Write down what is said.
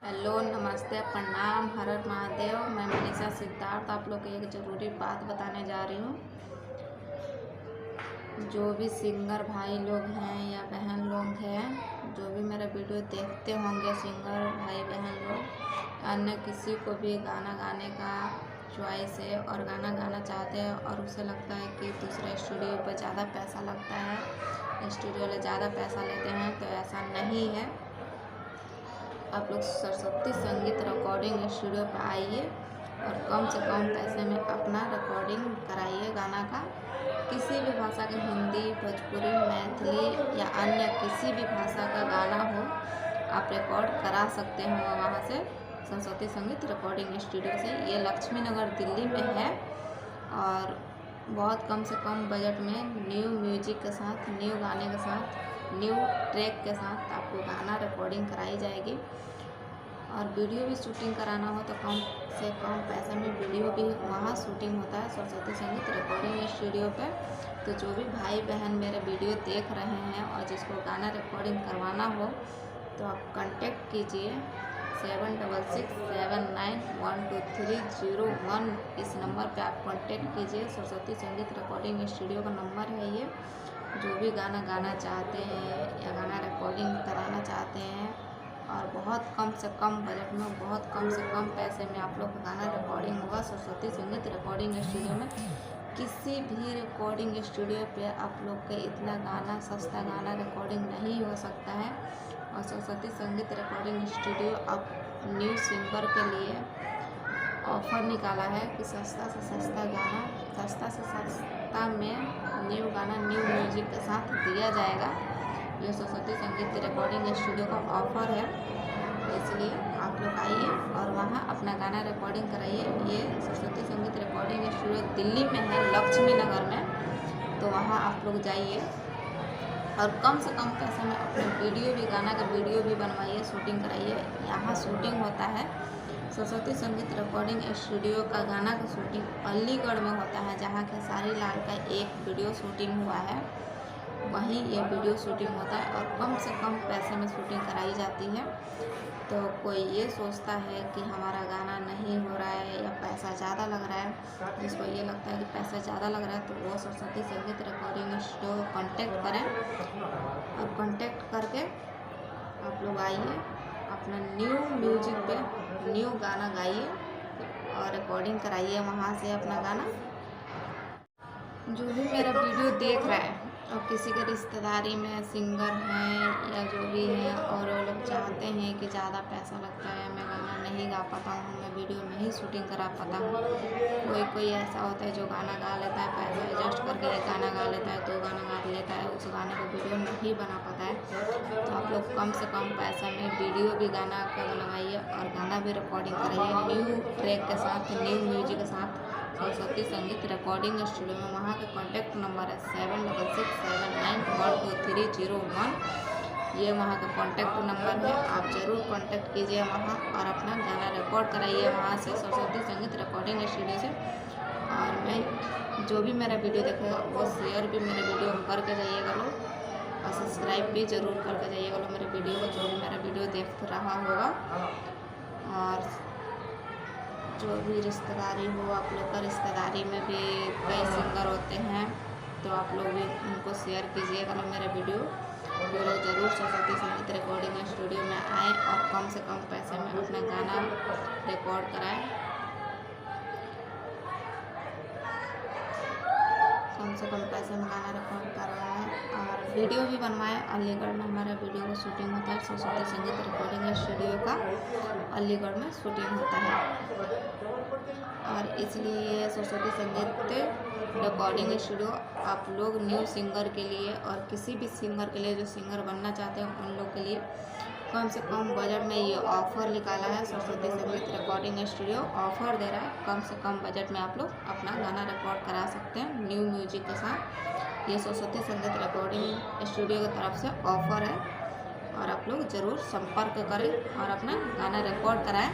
Hello, नमस्ते, प्रणाम, हर हर महादेव। मैं मनीषा सिद्धार्थ आप लोग को एक ज़रूरी बात बताने जा रही हूँ। जो भी सिंगर भाई लोग हैं या बहन लोग हैं, जो भी मेरा वीडियो देखते होंगे, सिंगर भाई बहन लोग, अन्य किसी को भी गाना गाने का चॉइस है और गाना गाना चाहते हैं और उसे लगता है कि दूसरे स्टूडियो पर ज़्यादा पैसा लगता है, स्टूडियो वाले ज़्यादा पैसा लेते हैं, तो ऐसा नहीं है। आप लोग सरस्वती संगीत रिकॉर्डिंग स्टूडियो पर आइए और कम से कम पैसे में अपना रिकॉर्डिंग कराइए गाना का। किसी भी भाषा का, हिंदी, भोजपुरी, मैथिली या अन्य किसी भी भाषा का गाना हो, आप रिकॉर्ड करा सकते हो वहाँ से, सरस्वती संगीत रिकॉर्डिंग स्टूडियो से। ये लक्ष्मी नगर दिल्ली में है और बहुत कम से कम बजट में न्यू म्यूजिक के साथ, न्यू गाने के साथ, न्यू ट्रैक के साथ आपको गाना रिकॉर्डिंग कराई जाएगी। और वीडियो भी शूटिंग कराना हो तो कम से कम पैसे में वीडियो भी वहाँ शूटिंग होता है सरस्वती संगीत रिकॉर्डिंग स्टूडियो पे। तो जो भी भाई बहन मेरे वीडियो देख रहे हैं और जिसको गाना रिकॉर्डिंग करवाना हो तो आप कांटेक्ट कीजिए 7667912301। इस नंबर पे आप कांटेक्ट कीजिए। सरस्वती संगीत रिकॉर्डिंग स्टूडियो का नंबर है ये। जो भी गाना गाना चाहते हैं या गाना रिकॉर्डिंग कराना चाहते हैं और बहुत कम से कम बजट में, बहुत कम से कम पैसे में आप लोग का गाना रिकॉर्डिंग होगा सरस्वती संगीत रिकॉर्डिंग स्टूडियो में। किसी भी रिकॉर्डिंग स्टूडियो पे आप लोग के इतना गाना, सस्ता गाना रिकॉर्डिंग नहीं हो सकता है। और सरस्वती संगीत रिकॉर्डिंग स्टूडियो अब न्यू सिंगर के लिए ऑफ़र निकाला है कि सस्ता से सस्ता गाना, सस्ता से सस्ता में न्यू गाना, न्यू म्यूजिक के साथ दिया जाएगा। ये सरस्वती संगीत रिकॉर्डिंग स्टूडियो का ऑफ़र है, इसलिए आप लोग आइए और वहाँ अपना गाना रिकॉर्डिंग कराइए। ये सरस्वती संगीत रिकॉर्डिंग स्टूडियो दिल्ली में है, लक्ष्मी नगर में। तो वहाँ आप लोग जाइए और कम से कम पैसे में अपने वीडियो भी, गाना का वीडियो भी बनवाइए, शूटिंग कराइए। यहाँ शूटिंग होता है सरस्वती संगीत रिकॉर्डिंग स्टूडियो का गाना का शूटिंग अलीगढ़ में होता है, जहाँ खेसारी लाल का एक वीडियो शूटिंग हुआ है, वहीं ये वीडियो शूटिंग होता है और कम से कम पैसे में शूटिंग कराई जाती है। तो कोई ये सोचता है कि हमारा गाना नहीं हो रहा है या पैसा ज़्यादा लग रहा है, जिसको ये लगता है कि पैसा ज़्यादा लग रहा है, तो वो सरस्वती संगीत रिकॉर्डिंग स्टूडियो को कॉन्टेक्ट करें और कॉन्टेक्ट करके आप लोग आइए, अपना न्यू म्यूजिक पे न्यू गाना गाइए और रिकॉर्डिंग कराइए वहाँ से अपना गाना। जो भी मेरा वीडियो देख रहा है और किसी के रिश्तेदारी में सिंगर हैं या जो भी हैं और वो लोग चाहते हैं कि ज़्यादा पैसा लगता है, मैं गाना नहीं गा पाता हूँ, मैं वीडियो नहीं शूटिंग करा पाता हूँ। कोई ऐसा होता है जो गाना गा लेता है, पैसा एडजस्ट करके एक गाना गा लेता है, 2 गाना गा लेता है, उस गाने को वीडियो नहीं बना पाता है। तो आप लोग कम से कम पैसा में वीडियो भी गाना का बनवाइए और गाना भी रिकॉर्डिंग कराइए न्यू ट्रैक के साथ, न्यू म्यूजिक के साथ सरस्वती संगीत रिकॉर्डिंग स्टूडियो में। वहाँ का कॉन्टैक्ट नंबर है 7667912301। ये वहाँ का कॉन्टैक्ट नंबर है, आप ज़रूर कॉन्टैक्ट कीजिए वहाँ और अपना गाना रिकॉर्ड कराइए वहाँ से, सरस्वती संगीत रिकॉर्डिंग स्टूडियो से। और मैं जो भी मेरा वीडियो देखेगा वो शेयर भी मेरे वीडियो में करके जाइएगा लोग और सब्सक्राइब भी ज़रूर करके जाइएगा लोग मेरे वीडियो को, जो भी मेरा वीडियो देख रहा होगा। और जो भी रिश्तेदारी हो, आप लोग का रिश्तेदारी में भी कई सिंगर होते हैं, तो आप लोग भी उनको शेयर कीजिएगा लोग मेरा वीडियो। वो लोग ज़रूर सरस्वती संगीत रिकॉर्डिंग स्टूडियो में आए और कम से कम पैसे में अपना गाना रिकॉर्ड कराएं। कम से कम पैसे में गाना रिकॉर्ड करवाएं और वीडियो भी बनवाएं। अलीगढ़ में हमारा वीडियो का शूटिंग होता है, सरस्वती संगीत रिकॉर्डिंग स्टूडियो का अलीगढ़ में शूटिंग होता है। और इसलिए सरस्वती संगीत रिकॉर्डिंग स्टूडियो आप लोग न्यू सिंगर के लिए और किसी भी सिंगर के लिए जो सिंगर बनना चाहते हैं उन लोग के लिए कम से कम बजट में ये ऑफ़र निकाला है। सरस्वती संगीत रिकॉर्डिंग स्टूडियो ऑफ़र दे रहा है, कम से कम बजट में आप लोग अपना गाना रिकॉर्ड करा सकते हैं न्यू म्यूजिक के साथ। ये सरस्वती संगीत रिकॉर्डिंग स्टूडियो की तरफ से ऑफ़र है और आप लोग ज़रूर संपर्क करें और अपना गाना रिकॉर्ड कराएं।